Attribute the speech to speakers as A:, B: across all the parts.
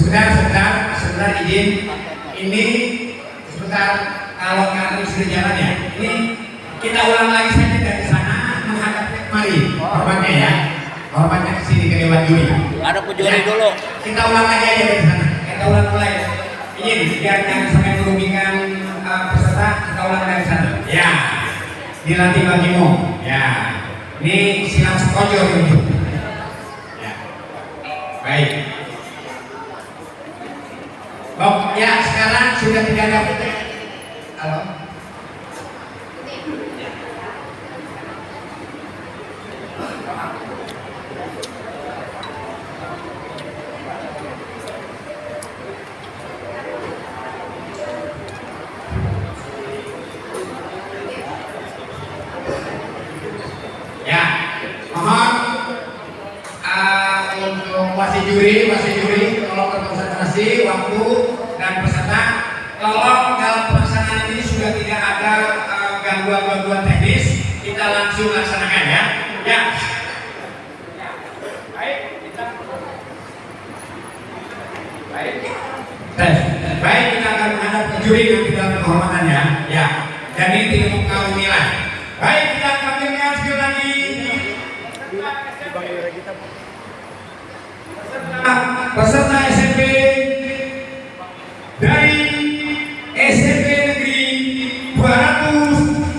A: sebentar izin. Ini sebentar, kalau kartu sudah jalan ya. Ini kita ulang lagi saja dari sana menghadap kemari. Hormatnya ya, hormatnya ke sini ke Dewan Juri.
B: Ada pejuri dulu.
A: Kita ulang lagi aja dari sana. Kita ulang mulai. Izin, biar jangan sampai merugikan peserta. Kita ulang dari sana. Ya, dilatih bagimu. Ya, ini silang sekojo ini. Ya, baik. Oh ya, sekarang sudah tidak ada. Halo. Ya, mohon untuk wasit juri tolong berkonsentrasi waktu dan peserta. Tolong dalam pelaksanaan ini sudah tidak ada gangguan teknis, kita langsung laksanakan ya. Ya. Baik, baik, kita akan menghadap ke juri nanti dalam penghormatannya. Ya. Dan ini tidak mempengaruhi nilai. Baik, kita panggilkan sekali lagi. Peserta SMP dari SMP Negeri 218.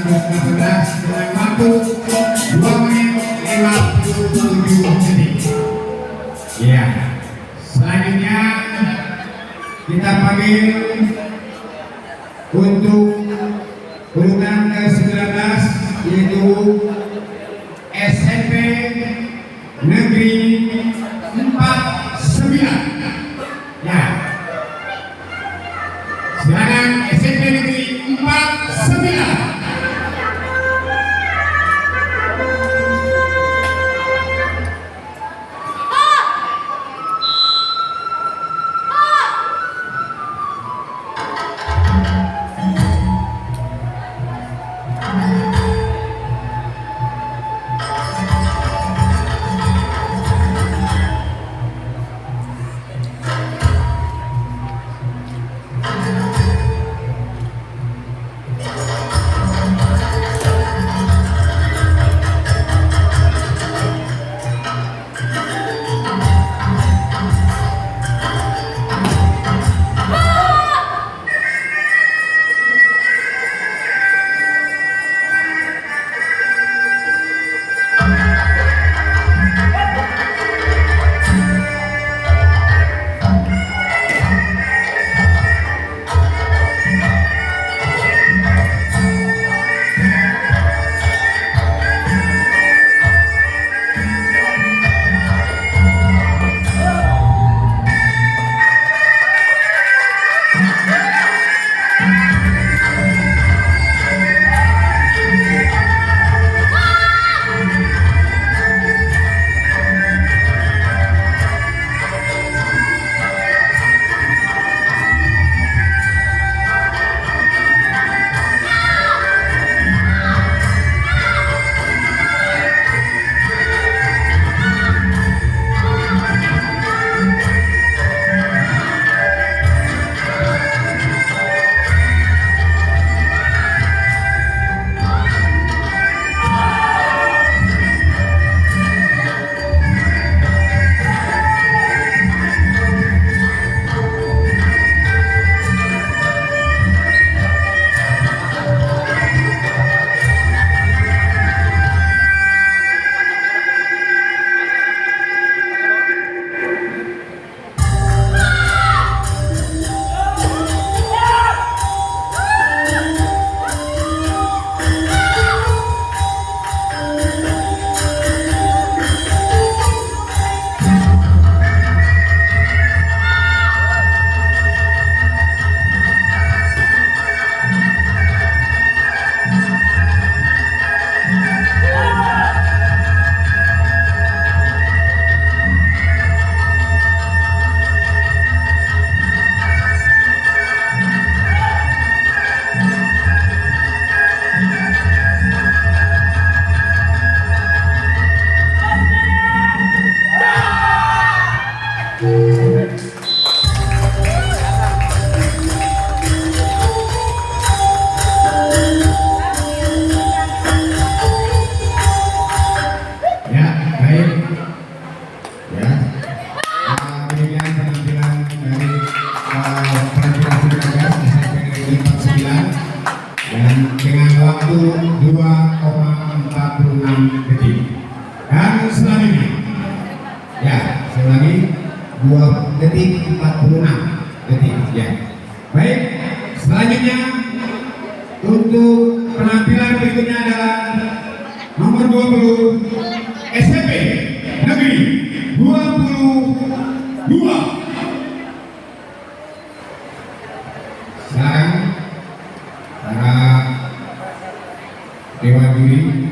A: 2018 dengan waktu 2 menit 57 detik. Ya, selanjutnya kita panggil untuk urutan ke-19 yaitu SMP Negeri 49. Ya, silakan SMP Negeri 49. Dengan waktu 2,46 detik. Dan selanjutnya, ya, selangi 2 detik 46 detik. Ya, baik. Selanjutnya untuk penampilan berikutnya adalah nomor 20 SMP Negeri 22. Sekarang para dewan juri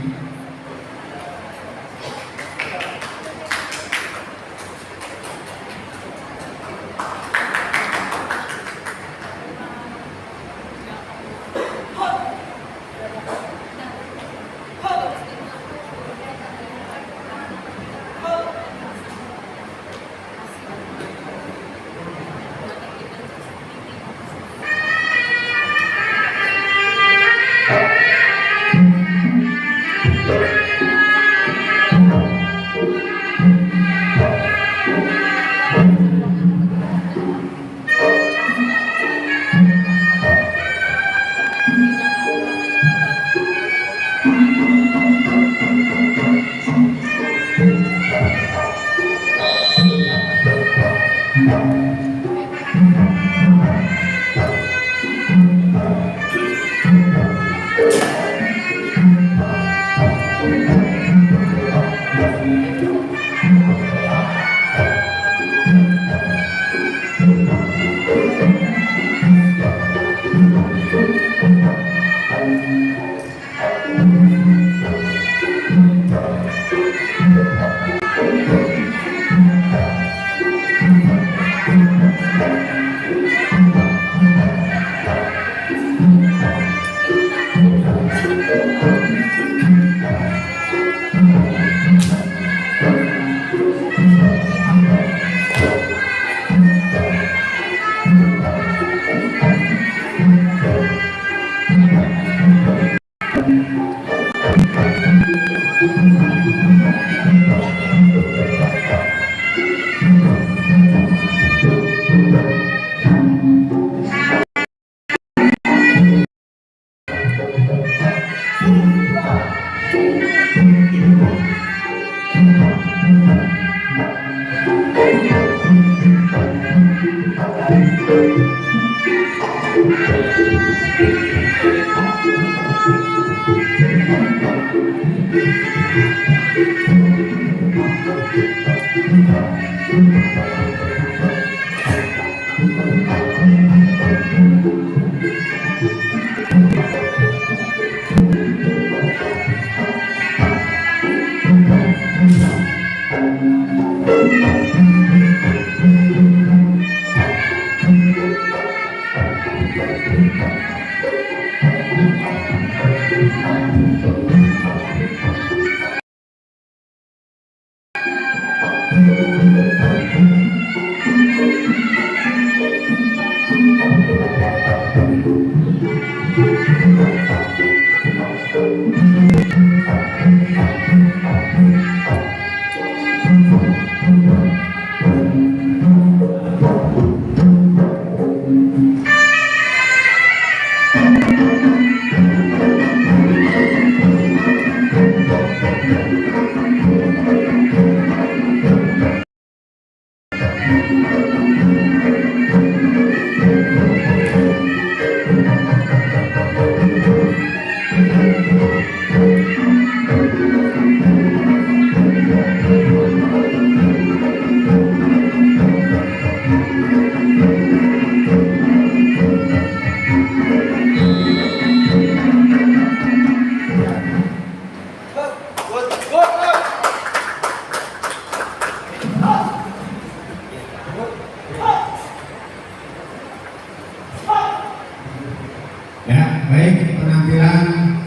A: Ya, baik, penampilan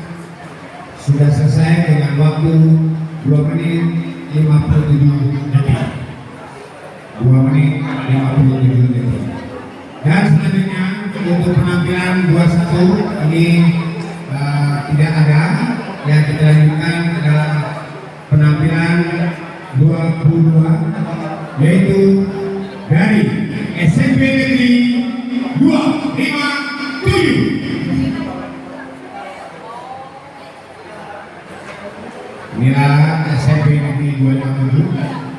A: sudah selesai dengan waktu 2 menit 57 detik. 2 menit 57 detik. Dan selanjutnya untuk penampilan 21 ini tidak ada. Yang kita lanjutkan adalah penampilan 22 yaitu dari SMP Negeri 257. Inilah SMP Negeri 257.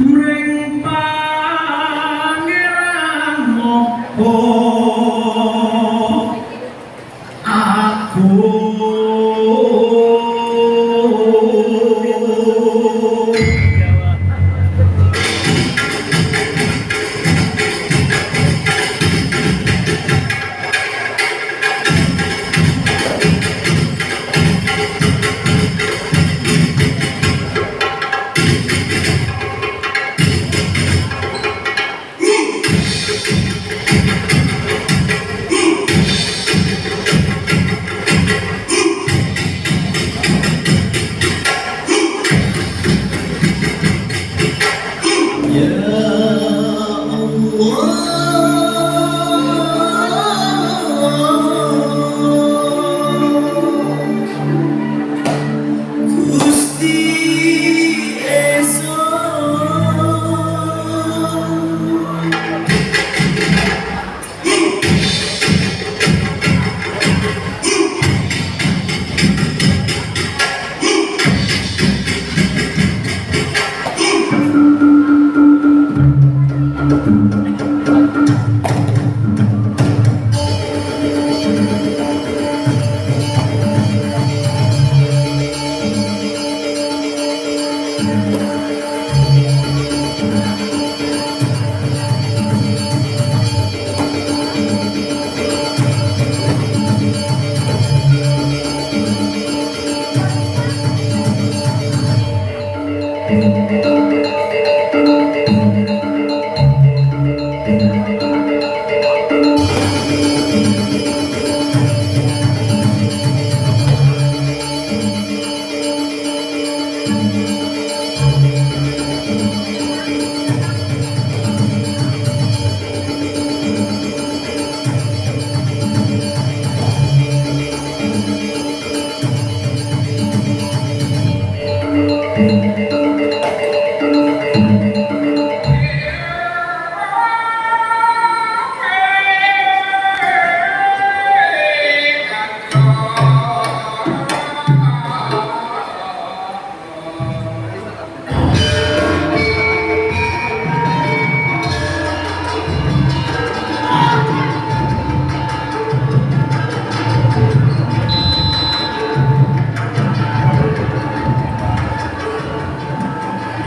B: Ring pan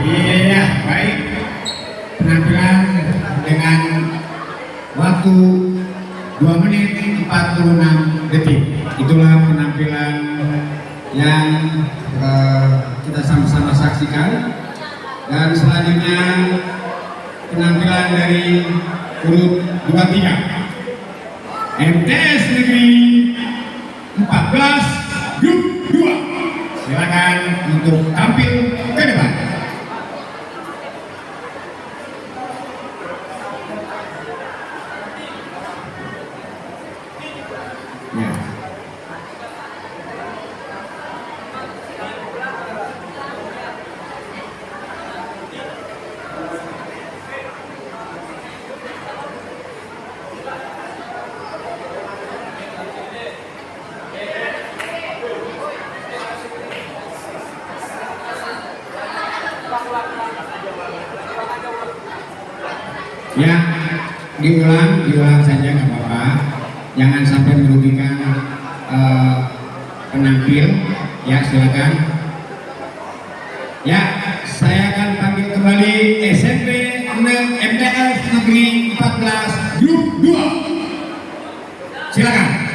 A: Iya, baik. Penampilan dengan waktu 2 menit 46 detik. Itulah penampilan yang kita sama-sama saksikan. Dan selanjutnya penampilan dari urut 23 MTS Negeri 14 Grup 2. Silakan untuk tampil ke depan. Ya. Ya, diulang saja nggak apa-apa. Jangan sampai merugikan penampil. Ya, silakan. Ya, saya akan panggil kembali SMP MTS Negeri 14 Grup 2. Silakan.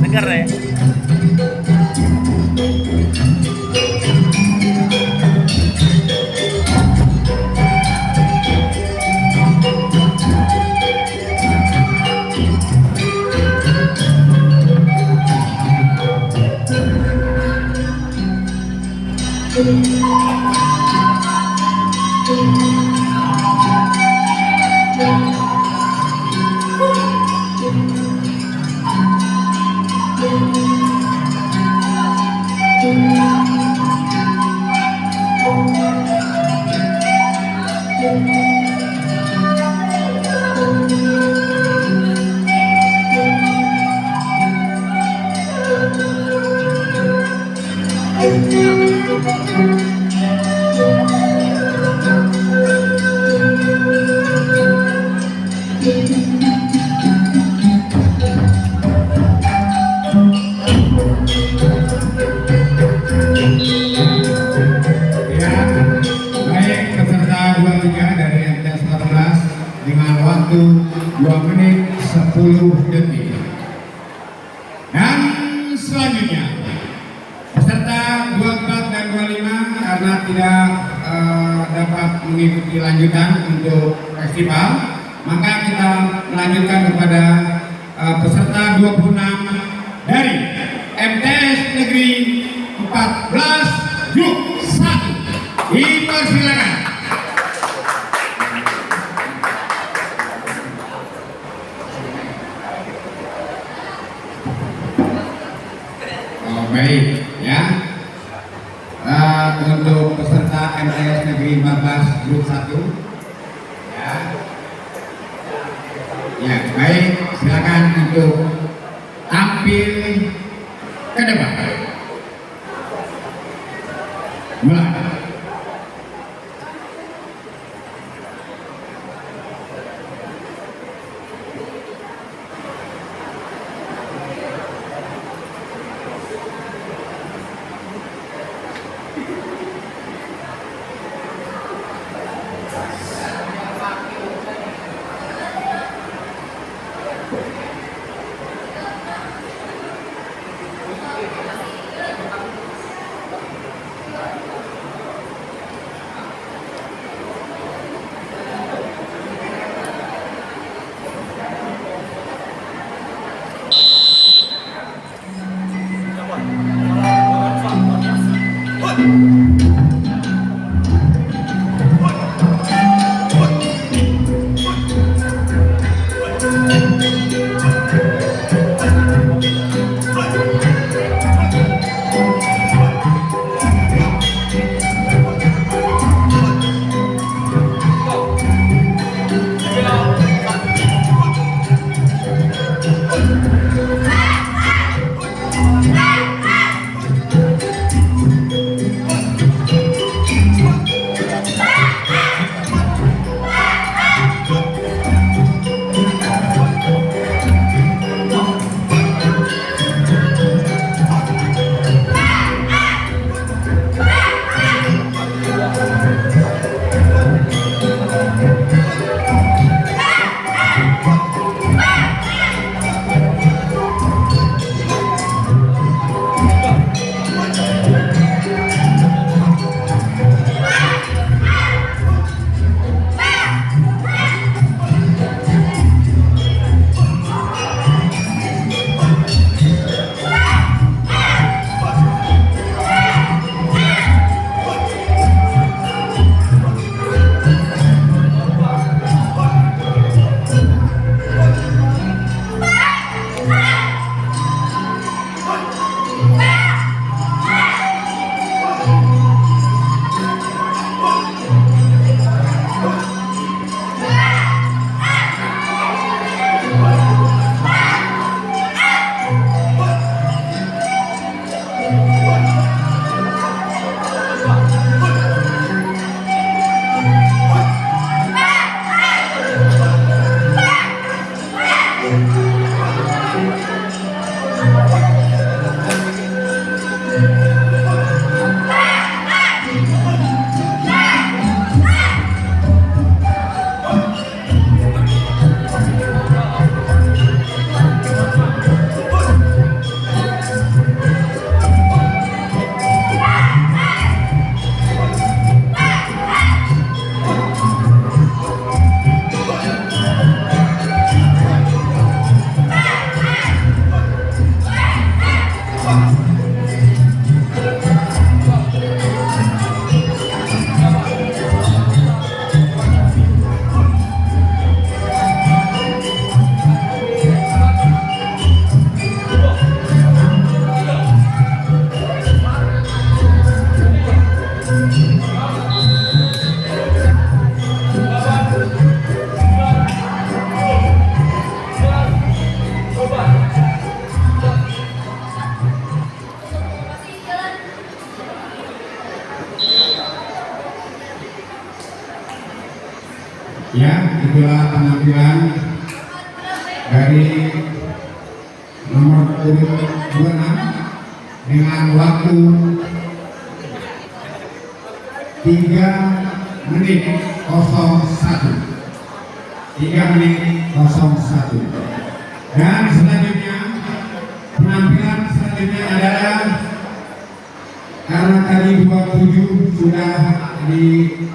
B: Dengar ya.
A: waktu 2 menit 10 detik. Dan selanjutnya peserta 24 dan 25 karena tidak dapat mengikuti lanjutan untuk festival, maka kita melanjutkan kepada peserta 26 dari MTS Negeri 14 Grup 1. Dipersilakan. Baik ya, untuk peserta MTS Negeri 14 Grup 1 ya, ya baik, silakan untuk tampil ke depan. Mulai. Ya, itulah penampilan dari nomor urut 26 dengan waktu 3 menit 01. 3 menit 01. Dan selanjutnya penampilan selanjutnya adalah karena tadi 27 sudah dimajukan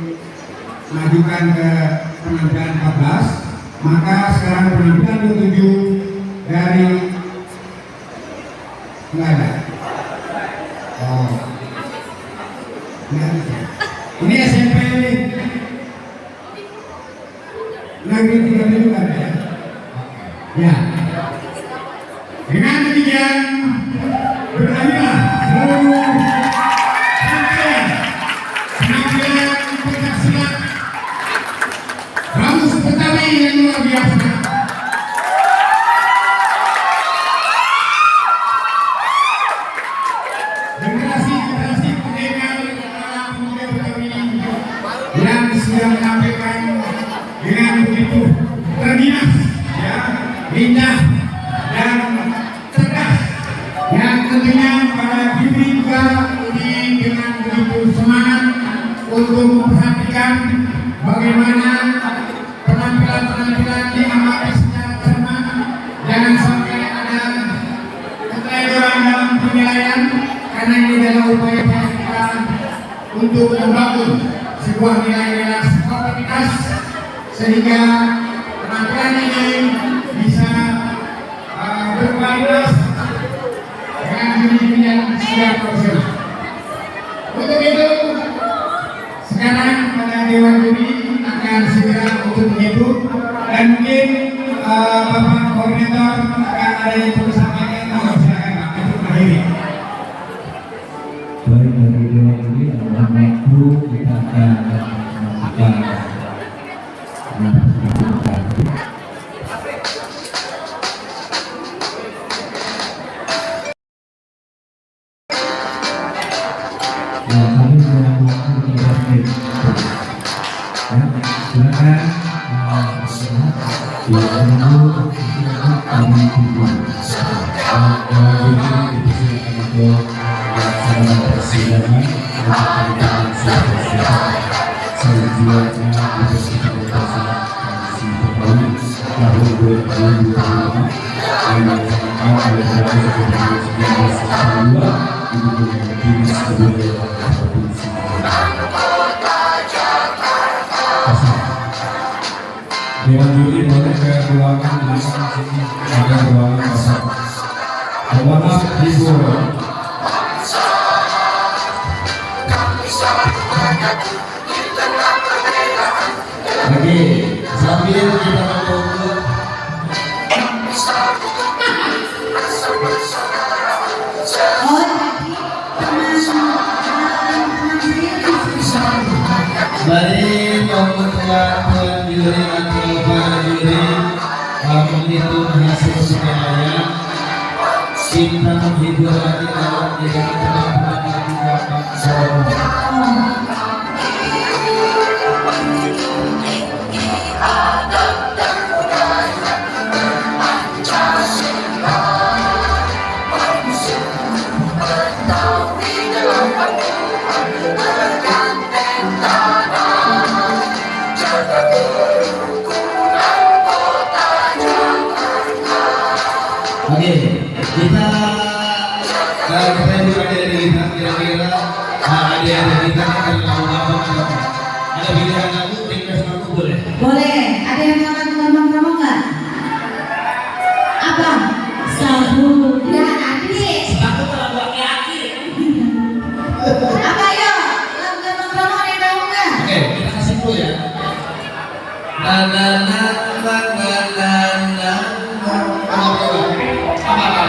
A: ke penampilan 14, maka sekarang penampilan 27 dari enggak ada. Oh, ini SMP negeri 3 juga ya. Ya. Dengan demikian berakhirlah seluruh penampilan pencaksilat Bamus Betawi yang luar biasa. Generasi pemuda Betawi yang sudah menampilkan dengan begitu terginas, ya, indah dan cerdas, yang tentunya para Juri juga dengan begitu semangat untuk memperhatikan bagaimana penampilan-penampilan diamati secara cermat, jangan sampai ada keteledoran dalam penilaian, karena ini adalah upaya kita untuk membangun sebuah nilai-nilai sportivitas sehingga penampilan ini bisa berkualitas dengan juri yang sudah profesional. Untuk itu sekarang pada Dewan Juri akan segera untuk menghitung, dan mungkin Bapak Koordinator akan ada yang perlu sampaikan. Silakan Pak untuk mengakhiri.
B: Baik, dari Dewan Juri adalah waktu kita akan melakukan kami dalam waktu 15 menit. Silakan menunggu kami tunggu. Persidangan Dewan Juri boleh ke ruangan di sini, ada ruangan kosong. Mohon hibur. Lagi sambil kita menunggu. Mari Tuan Juri atau para juri menghitung hasil penilaian. Kita menghibur lagi dalam diri kita Oke, kita juga ada di kita kira-kira ada yang kita akan lakukan apa? Ada pilihan lagu, request lagu boleh?
C: Boleh. Ada yang mau lagu ngomong-ngomong nggak? Apa? Sabu. Ya, adik.
D: Aku telah buat aki.
C: Apa yuk? Lagu ngomong-ngomong ada yang tahu nggak?
B: Oke, kita kasih dulu ya. Na na na na na na na. Apa?